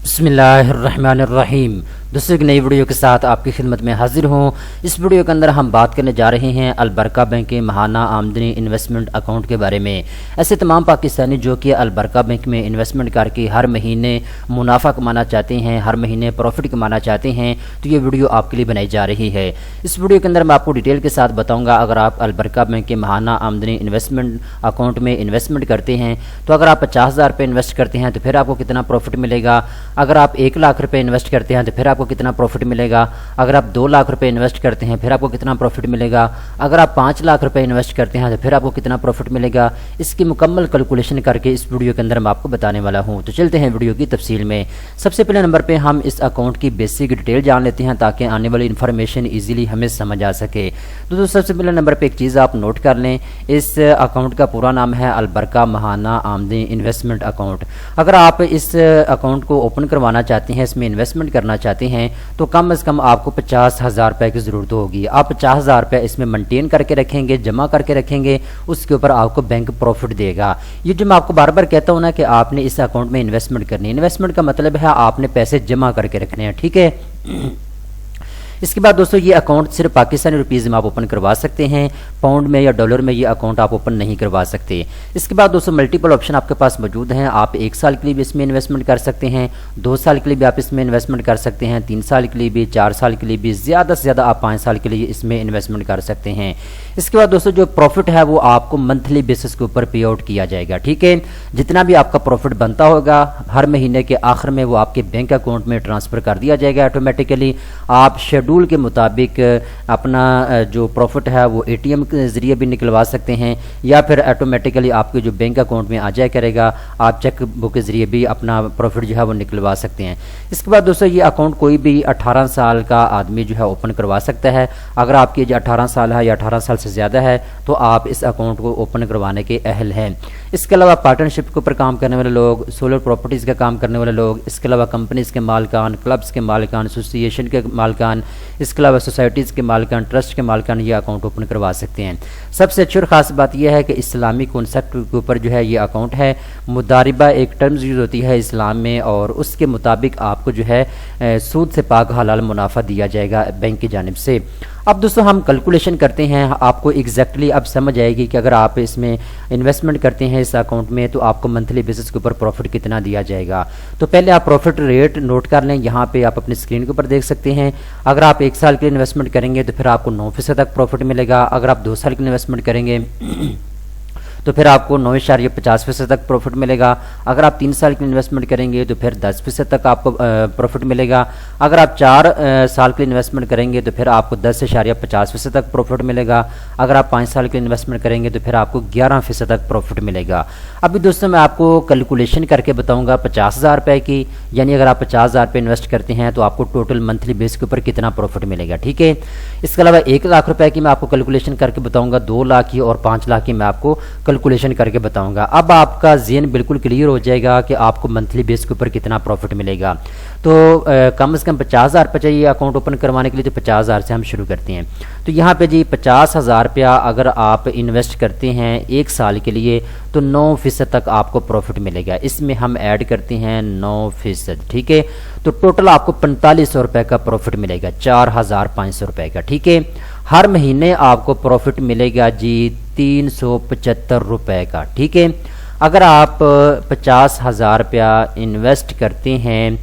बिस्मिल्लाहिर्रहमानिर्रहीम। दोस्तों, एक नई वीडियो के साथ आपकी खिदमत में हाजिर हूँ। इस वीडियो के अंदर हम बात करने जा रहे हैं अलबरका बैंक के माहाना आमदनी इन्वेस्टमेंट अकाउंट के बारे में। ऐसे तमाम पाकिस्तानी जो कि अलबरका बैंक में इन्वेस्टमेंट करके हर महीने मुनाफा कमाना चाहते हैं, हर महीने प्रॉफिट कमाना चाहते हैं, तो ये वीडियो आपके लिए बनाई जा रही है। इस वीडियो के अंदर मैं आपको डिटेल के साथ बताऊँगा, अगर आप अलबरका बैंक के माहाना आमदनी इन्वेस्टमेंट अकाउंट में इन्वेस्टमेंट करते हैं तो अगर आप 50,000 रुपये इन्वेस्ट करते हैं तो फिर आपको कितना प्रॉफिट मिलेगा। अगर आप 1 लाख रुपए इन्वेस्ट करते हैं तो फिर आपको कितना प्रॉफिट मिलेगा। अगर आप 2 लाख रुपए इन्वेस्ट करते हैं फिर आपको कितना प्रॉफिट मिलेगा। अगर आप 5 लाख रुपए इन्वेस्ट करते हैं तो फिर आपको कितना प्रॉफिट मिलेगा। इसकी मुकम्मल कैलकुलेशन करके इस वीडियो के अंदर मैं आपको बताने वाला हूं। तो चलते हैं वीडियो की तफसील में। सबसे पहले नंबर पे हम इस अकाउंट की बेसिक डिटेल जान लेते हैं ताकि आने वाली इन्फॉर्मेशन ईजिली हमें समझ आ सके। तो दोस्तों, सबसे पहले नंबर पर एक चीज़ आप नोट कर लें, इस अकाउंट का पूरा नाम है अलबरका माहाना आमदनी इन्वेस्टमेंट अकाउंट। अगर आप इस अकाउंट को ओपन करवाना चाहते हैं, इसमें इन्वेस्टमेंट करना चाहते हैं, तो कम से कम आपको 50,000 रुपये की ज़रूरत होगी। आप 50,000 रुपये इसमें मेंटेन करके रखेंगे, जमा करके रखेंगे, उसके ऊपर आपको बैंक प्रॉफिट देगा। ये जो मैं आपको बार बार कहता हूँ ना कि आपने इस अकाउंट में इन्वेस्टमेंट करनी है। इन्वेस्टमेंट का मतलब है आपने पैसे जमा करके रखने हैं, ठीक है। इसके बाद दोस्तों, ये अकाउंट सिर्फ पाकिस्तानी रुपीज़ में आप ओपन करवा सकते हैं, पाउंड में या डॉलर में ये अकाउंट आप ओपन नहीं करवा सकते। इसके बाद दोस्तों, मल्टीपल ऑप्शन आपके पास मौजूद हैं। आप 1 साल के लिए भी इसमें इन्वेस्टमेंट कर सकते हैं, 2 साल के लिए भी आप इसमें इन्वेस्टमेंट कर सकते हैं, 3 साल के लिए भी, 4 साल के लिए भी, ज़्यादा से ज़्यादा आप 5 साल के लिए इसमें इन्वेस्टमेंट कर सकते हैं। इसके बाद दोस्तों, जो प्रॉफिट है वो आपको मंथली बेसिस के ऊपर पे आउट किया जाएगा, ठीक है। जितना भी आपका प्रॉफिट बनता होगा हर महीने के आखिर में वो आपके बैंक अकाउंट में ट्रांसफ़र कर दिया जाएगा ऑटोमेटिकली। आप शेड्यूल के मुताबिक अपना जो प्रॉफिट है वो एटीएम के ज़रिए भी निकलवा सकते हैं या फिर ऑटोमेटिकली आपके जो बैंक अकाउंट में आ जाया करेगा, आप चेक बुक के ज़रिए भी अपना प्रॉफिट जो है वो निकलवा सकते हैं। इसके बाद दोस्तों, ये अकाउंट कोई भी 18 साल का आदमी जो है ओपन करवा सकता है। अगर आपकी एज 18 साल है या 18 साल से ज़्यादा है तो आप इस अकाउंट को ओपन करवाने के अहल हैं। इसके अलावा पार्टनरशिप के ऊपर काम करने वाले लोग, सोलर प्रॉपर्टीज़ का काम करने वाले लोग, इसके अलावा कंपनीज़ के मालिकान, क्लब्स के मालिकान, एसोसिएशन के मालिकान, इसके अलावा सोसाइटीज़ के मालिकान, ट्रस्ट के मालिकान ये अकाउंट ओपन करवा सकते हैं। सबसे अच्छी और ख़ास बात यह है कि इस्लामी कॉन्सेप्ट के ऊपर जो है ये अकाउंट है। मुदारिबा एक टर्म्स यूज़ होती है इस्लाम में और उसके मुताबिक आपको जो है सूद से पाक हलाल मुनाफा दिया जाएगा बैंक की जानिब से। अब दोस्तों, हम कैलकुलेशन करते हैं, आपको एग्जैक्टली अब समझ आएगी कि अगर आप इसमें इन्वेस्टमेंट करते हैं इस अकाउंट में तो आपको मंथली बेसिस के ऊपर प्रॉफिट कितना दिया जाएगा। तो पहले आप प्रॉफिट रेट नोट कर लें, यहाँ पे आप अपनी स्क्रीन के ऊपर देख सकते हैं। अगर आप 1 साल के लिए इन्वेस्टमेंट करेंगे तो फिर आपको 9% तक प्रॉफिट मिलेगा। अगर आप 2 साल के लिए इन्वेस्टमेंट करेंगे तो फिर आपको 9.50% तक प्रॉफिट मिलेगा। अगर आप 3 साल की इन्वेस्टमेंट करेंगे तो फिर 10% तक आपको प्रॉफिट मिलेगा। अगर आप 4 साल के लिए इन्वेस्टमेंट करेंगे तो फिर आपको 10.50% तक प्रॉफिट मिलेगा। अगर आप 5 साल के लिए इन्वेस्टमेंट करेंगे तो फिर आपको 11% तक प्रॉफिट मिलेगा। अभी दोस्तों, मैं आपको कैलकुलेशन करके बताऊंगा 50,000 रुपये की, यानी अगर आप 50,000 रुपये इन्वेस्ट करते हैं तो आपको टोटल मंथली बेस के ऊपर कितना प्रॉफिट मिलेगा, ठीक है। इसके अलावा 1 लाख रुपये की मैं आपको कैलकुलेशन करके बताऊँगा, 2 लाख की और 5 लाख की मैं आपको कैलकुलेशन करके बताऊंगा। अब आपका ज़हन बिल्कुल क्लियर हो जाएगा कि आपको मंथली बेस के ऊपर कितना प्रॉफिट मिलेगा। तो कम से कम 50,000 रुपये चाहिए अकाउंट ओपन करवाने के लिए, तो 50,000 से हम शुरू करते हैं। तो यहाँ पे जी 50,000 रुपया अगर आप इन्वेस्ट करते हैं 1 साल के लिए तो 9% तक आपको प्रॉफिट मिलेगा। इसमें हम ऐड करते हैं 9%, ठीक है। तो टोटल आपको 4500 रुपये का प्रॉफिट मिलेगा, 4,500 रुपये का, ठीक है। हर महीने आपको प्रॉफिट मिलेगा जी 375 रुपये का, ठीक है। अगर आप 50,000 रुपया इन्वेस्ट करते हैं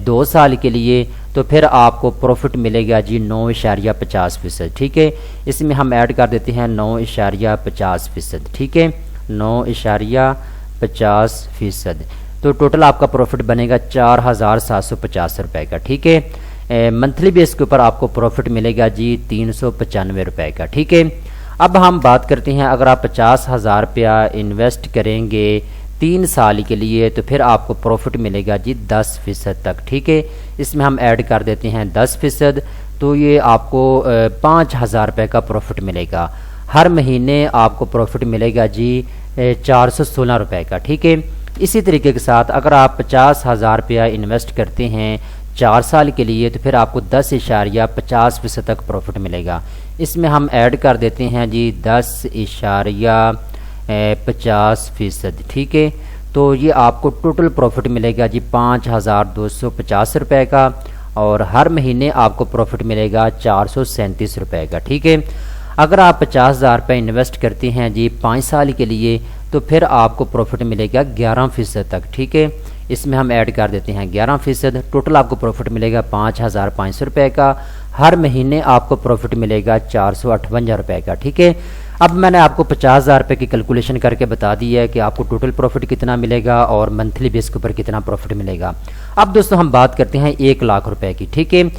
2 साल के लिए तो फिर आपको प्रॉफिट मिलेगा जी 9.50%, ठीक है। इसमें हम ऐड कर देते हैं 9.50%, ठीक है, 9.50%। तो टोटल आपका प्रॉफिट बनेगा 4,750 रुपये का, ठीक है। मंथली बेस के ऊपर आपको प्रॉफिट मिलेगा जी 395 रुपये का, ठीक है। अब हम बात करते हैं, अगर आप 50,000 रुपया इन्वेस्ट करेंगे 3 साल के लिए तो फिर आपको प्रॉफिट मिलेगा जी 10% तक, ठीक है। इसमें हम ऐड कर देते हैं 10%, तो ये आपको 5,000 रुपये का प्रॉफिट मिलेगा। हर महीने आपको प्रॉफिट मिलेगा जी 416 रुपये का, ठीक है। इसी तरीके के साथ अगर आप 50,000 रुपया इन्वेस्ट करते हैं 4 साल के लिए तो फिर आपको 10.50% तक प्रॉफिट मिलेगा। इसमें हम ऐड कर देते हैं जी 10.50%, ठीक है। तो ये आपको टोटल प्रॉफिट मिलेगा जी 5,250 रुपये का, और हर महीने आपको प्रॉफिट मिलेगा 437 रुपये का। ठीक है, अगर आप 50,000 रुपये इन्वेस्ट करते हैं जी 5 साल के लिए, तो फिर आपको प्रॉफिट मिलेगा 11% तक। ठीक है, इसमें हम ऐड कर देते हैं 11%। टोटल आपको प्रॉफिट मिलेगा 5,500 रुपये का, हर महीने आपको प्रॉफिट मिलेगा 458 रुपये का। ठीक है, अब मैंने आपको 50,000 रुपये की कैलकुलेशन करके बता दी है कि आपको टोटल प्रॉफिट कितना मिलेगा और मंथली बेस के ऊपर कितना प्रॉफिट मिलेगा। अब दोस्तों हम बात करते हैं 1 लाख रुपए की। ठीक है,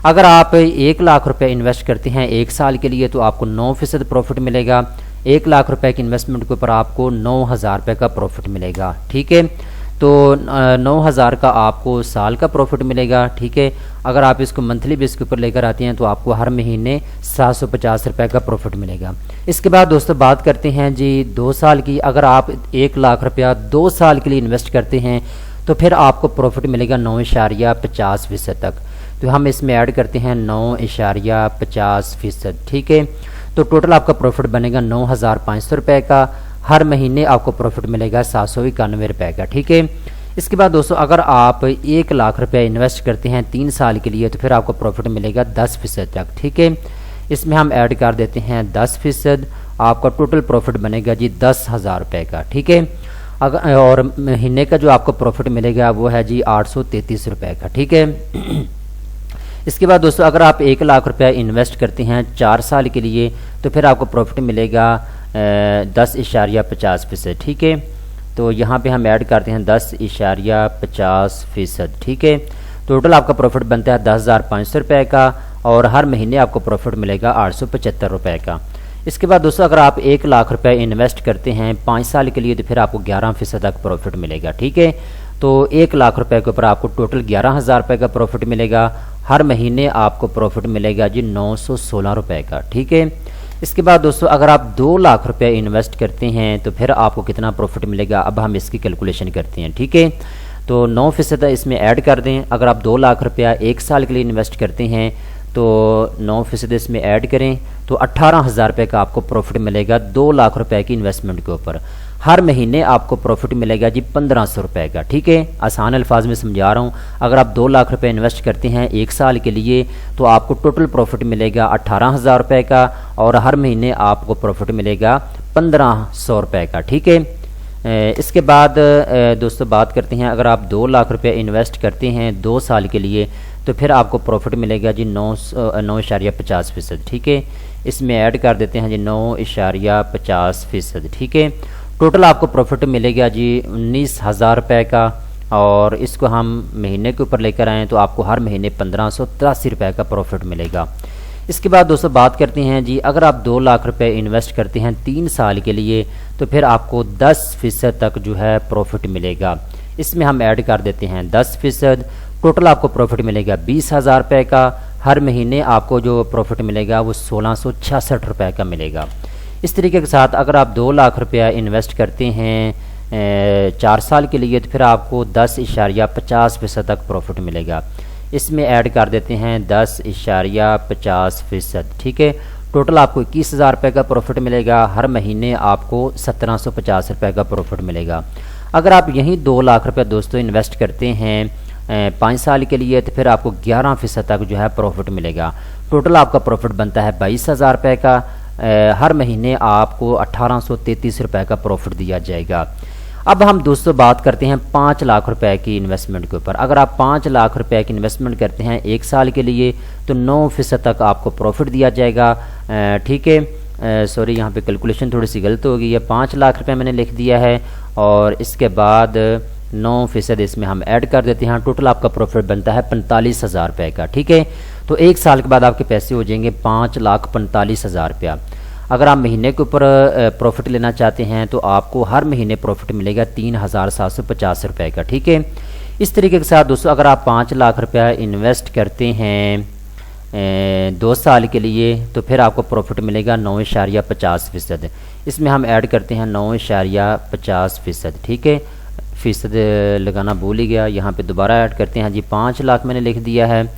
अगर आप 1 लाख रुपए इन्वेस्ट करते हैं 1 साल के लिए, तो आपको 9% प्रॉफिट मिलेगा। 1 लाख रुपए की इन्वेस्टमेंट के ऊपर आपको 9,000 रुपये का प्रॉफिट मिलेगा। ठीक है, तो 9,000 का आपको साल का प्रॉफिट मिलेगा। ठीक है, अगर आप इसको मंथली बेस के ऊपर लेकर आते हैं तो आपको हर महीने 750 रुपये का प्रॉफिट मिलेगा। इसके बाद दोस्तों बात करते हैं जी 2 साल की। अगर आप 1 लाख रुपया 2 साल के लिए इन्वेस्ट करते हैं तो फिर आपको प्रॉफिट मिलेगा 9.50% तक। तो हम इसमें ऐड करते हैं 9.50%। ठीक है, तो टोटल आपका प्रॉफिट बनेगा 9,500 रुपये का, हर महीने आपको प्रॉफिट मिलेगा 791 रुपये का। ठीक है, इसके बाद दोस्तों अगर आप 1 लाख रुपये इन्वेस्ट करते हैं 3 साल के लिए, तो फिर आपको प्रॉफिट मिलेगा 10% तक। ठीक है, इसमें हम ऐड कर देते हैं 10%, आपका टोटल प्रॉफिट बनेगा जी 10,000 रुपये का। ठीक है, अगर और महीने का जो आपको प्रॉफिट मिलेगा वो है जी 833 रुपये का। ठीक है, इसके बाद दोस्तों अगर आप 1 लाख रुपये इन्वेस्ट करते हैं 4 साल के लिए, तो फिर आपको प्रॉफिट मिलेगा 10.50%। ठीक है, तो यहाँ पे हम ऐड करते हैं 10.50%। ठीक है, टोटल आपका प्रॉफिट बनता है 10,500 रुपये का, और हर महीने आपको प्रॉफिट मिलेगा 875 रुपये का। इसके बाद दोस्तों अगर आप 1 लाख रुपये इन्वेस्ट करते हैं 5 साल के लिए, तो फिर आपको 11% तक प्रॉफिट मिलेगा। ठीक है, तो 1 लाख रुपये के ऊपर आपको टोटल 11,000 रुपये का प्रॉफिट मिलेगा, हर महीने आपको प्रॉफिट मिलेगा जी 916 रुपये का। ठीक है, इसके बाद दोस्तों अगर आप 2 लाख रुपये इन्वेस्ट करते हैं तो फिर आपको कितना प्रॉफिट मिलेगा, अब हम इसकी कैलकुलेशन करते हैं। ठीक है, तो 9% इसमें ऐड कर दें। अगर आप 2 लाख रुपया 1 साल के लिए इन्वेस्ट करते हैं तो 9% इसमें ऐड करें तो 18,000 रुपये का आपको प्रॉफिट मिलेगा 2 लाख रुपए की इन्वेस्टमेंट के ऊपर। हर महीने आपको प्रॉफिट मिलेगा जी 1500 रुपये का। ठीक है, आसान अल्फाज में समझा रहा हूँ। अगर आप 2 लाख रुपए इन्वेस्ट करते हैं 1 साल के लिए, तो आपको टोटल प्रॉफिट मिलेगा 18,000 रुपये का, और हर महीने आपको प्रॉफिट मिलेगा 1500 रुपये का। ठीक है, इसके बाद दोस्तों बात करते हैं अगर आप 2 लाख रुपये इन्वेस्ट करते हैं 2 साल के लिए, तो फिर आपको प्रॉफिट मिलेगा जी 9.50%। ठीक है, इसमें ऐड कर देते हैं जी 9.50%। ठीक है, टोटल आपको प्रॉफिट मिलेगा जी 19,000 रुपये का, और इसको हम महीने के ऊपर लेकर आएँ तो आपको हर महीने 1583 रुपये का प्रॉफिट मिलेगा। इसके बाद दोस्तों बात करते हैं जी अगर आप 2 लाख रुपए इन्वेस्ट करते हैं 3 साल के लिए, तो फिर आपको 10% तक जो है प्रॉफिट मिलेगा। इसमें हम ऐड कर देते हैं 10%, टोटल आपको प्रॉफिट मिलेगा 20,000 रुपये का, हर महीने आपको जो प्रॉफिट मिलेगा वो 1666 रुपये का मिलेगा। इस तरीके के साथ अगर आप 2 लाख रुपया इन्वेस्ट करते हैं 4 साल के लिए, तो फिर आपको 10.50% तक प्रॉफिट मिलेगा। इसमें ऐड कर देते हैं 10.50%। ठीक है, टोटल आपको 21,000 रुपये का प्रॉफिट मिलेगा, हर महीने आपको 1750 रुपये का प्रॉफिट मिलेगा। अगर आप यहीं 2 लाख रुपये दोस्तों इन्वेस्ट करते हैं 5 साल के लिए, तो फिर आपको 11% तक जो है प्रॉफिट मिलेगा। टोटल आपका प्रॉफिट बनता है 22,000 रुपये का, हर महीने आपको 1833 रुपये का प्रॉफिट दिया जाएगा। अब हम दोस्तों बात करते हैं 5 लाख रुपए की इन्वेस्टमेंट के ऊपर। अगर आप 5 लाख रुपए की इन्वेस्टमेंट करते हैं 1 साल के लिए, तो 9% तक आपको प्रॉफिट दिया जाएगा। ठीक है, सॉरी यहाँ पे कैलकुलेशन थोड़ी सी गलत हो गई है, 5 लाख रुपए मैंने लिख दिया है, और इसके बाद 9% इसमें हम ऐड कर देते हैं। टोटल आपका प्रॉफिट बनता है 45,000 रुपये का। ठीक है, तो 1 साल के बाद आपके पैसे हो जाएंगे 5,45,000 रुपया। अगर आप महीने के ऊपर प्रॉफिट लेना चाहते हैं तो आपको हर महीने प्रॉफिट मिलेगा 3,750 रुपये का। ठीक है, इस तरीके के साथ दोस्तों अगर आप 5 लाख रुपया इन्वेस्ट करते हैं 2 साल के लिए, तो फिर आपको प्रॉफिट मिलेगा 9.50%। इसमें हम ऐड करते हैं 9.50%। ठीक है, फ़ीसद लगाना भूल ही गया, यहाँ पे दोबारा ऐड करते हैं जी 5 लाख मैंने लिख दिया है,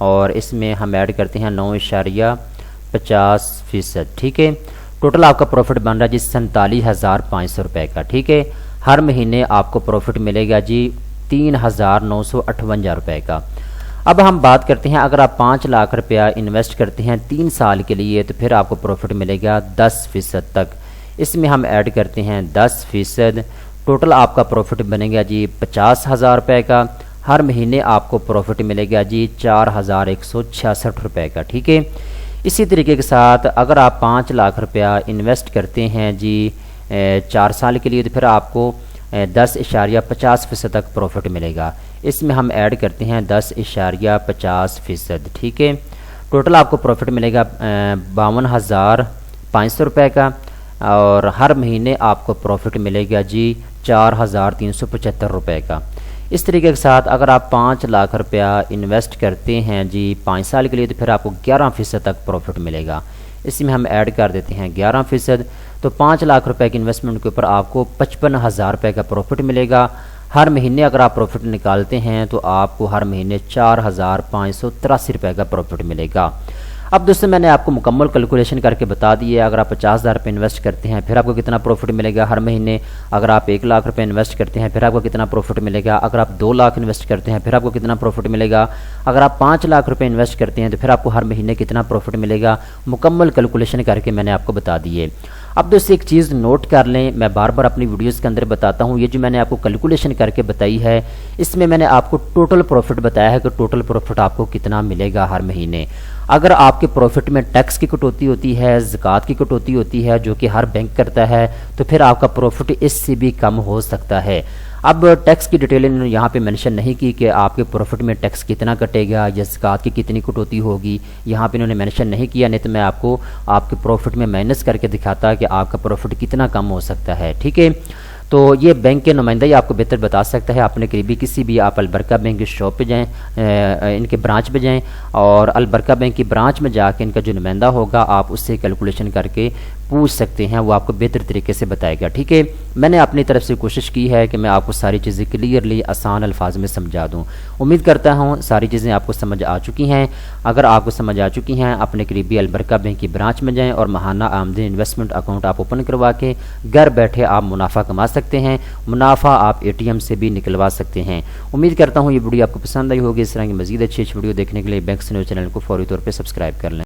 और इसमें हम ऐड करते हैं 9.50%। ठीक है, टोटल आपका प्रॉफिट बन रहा है जी 47,500 रुपये का। ठीक है, हर महीने आपको प्रॉफिट मिलेगा जी 3,958 रुपये का। अब हम बात करते हैं, अगर आप 5 लाख रुपया इन्वेस्ट करते हैं 3 साल के लिए तो फिर आपको प्रॉफिट मिलेगा 10% तक। इसमें हम ऐड करते हैं 10%, टोटल आपका प्रॉफिट बनेगा जी 50,000 रुपये का। हर महीने आपको प्रॉफिट मिलेगा जी 4,166 रुपये का। ठीक है, इसी तरीके के साथ अगर आप 5 लाख रुपया इन्वेस्ट करते हैं जी 4 साल के लिए तो फिर आपको 10.50% तक प्रॉफिट मिलेगा। इसमें हम ऐड करते हैं 10.50%। ठीक है, टोटल आपको प्रॉफिट मिलेगा 52,500 रुपये का और हर महीने आपको प्रॉफिट मिलेगा जी 4,375 रुपये का। इस तरीके के साथ अगर आप 5 लाख रुपया इन्वेस्ट करते हैं जी 5 साल के लिए तो फिर आपको 11% तक प्रॉफिट मिलेगा। इसमें हम ऐड कर देते हैं 11%, तो 5 लाख रुपए की इन्वेस्टमेंट के ऊपर आपको 55,000 रुपये का प्रॉफिट मिलेगा। हर महीने अगर आप प्रॉफिट निकालते हैं तो आपको हर महीने 4,583 रुपये का प्रॉफिट मिलेगा। अब दोस्तों मैंने आपको मुकम्मल कैलकुलेशन करके बता दी है। अगर आप 50,000 रुपये इन्वेस्ट करते हैं फिर आपको कितना प्रॉफिट मिलेगा हर महीने। अगर आप 1 लाख रुपये इन्वेस्ट करते हैं फिर आपको कितना प्रॉफिट मिलेगा। अगर आप 2 लाख इन्वेस्ट करते हैं फिर आपको कितना प्रॉफिट मिलेगा। अगर आप 5 लाख रुपये इन्वेस्ट करते हैं तो फिर आपको हर महीने कितना प्रॉफिट मिलेगा। मुकम्मल कैलकुलेशन करके मैंने आपको बता दी है। अब दोस्तों एक चीज़ नोट कर लें, मैं बार बार अपनी वीडियोस के अंदर बताता हूँ, ये जो मैंने आपको कैलकुलेशन करके बताई है इसमें मैंने आपको टोटल प्रॉफिट बताया है कि टोटल प्रॉफिट आपको कितना मिलेगा हर महीने। अगर आपके प्रॉफिट में टैक्स की कटौती होती है, ज़कात की कटौती होती है जो कि हर बैंक करता है, तो फिर आपका प्रॉफिट इससे भी कम हो सकता है। अब टैक्स की डिटेल इन्होंने यहाँ पे मेंशन नहीं की कि आपके प्रॉफिट में टैक्स कितना कटेगा या ज़कात की कितनी कटौती होगी, यहाँ पे इन्होंने मेंशन नहीं किया, नहीं तो मैं आपको आपके प्रॉफिट में माइनस करके दिखाता कि आपका प्रॉफिट कितना कम हो सकता है। ठीक है, तो ये बैंक के नुमाइंदा ही आपको बेहतर बता सकता है। अपने करीबी किसी भी आप अलबरका बैंक की शॉप पे जाएं, इनके ब्रांच पे जाएं और अलबरका बैंक की ब्रांच में जाके इनका जो नुमाइंदा होगा आप उससे कैलकुलेशन करके पूछ सकते हैं, वो आपको बेहतर तरीके से बताएगा। ठीक है, मैंने अपनी तरफ से कोशिश की है कि मैं आपको सारी चीज़ें क्लियरली आसान अल्फाज में समझा दूँ। उम्मीद करता हूँ सारी चीज़ें आपको समझ आ चुकी हैं। अगर आपको समझ आ चुकी हैं अपने करीबी अलबरका बैंक की ब्रांच में जाएँ और माहाना आमदनी इन्वेस्टमेंट अकाउंट आप ओपन करवा के घर बैठे आप मुनाफा कमा सकते हैं। मुनाफा आप ATM से भी निकलवा सकते हैं। उम्मीद करता हूँ ये वीडियो आपको पसंद आई होगी। इस तरह की मज़ीद अच्छी वीडियो देखने के लिए बैंक न्यूज़ चैनल को फौरी तौर पर सब्सक्राइब कर लें।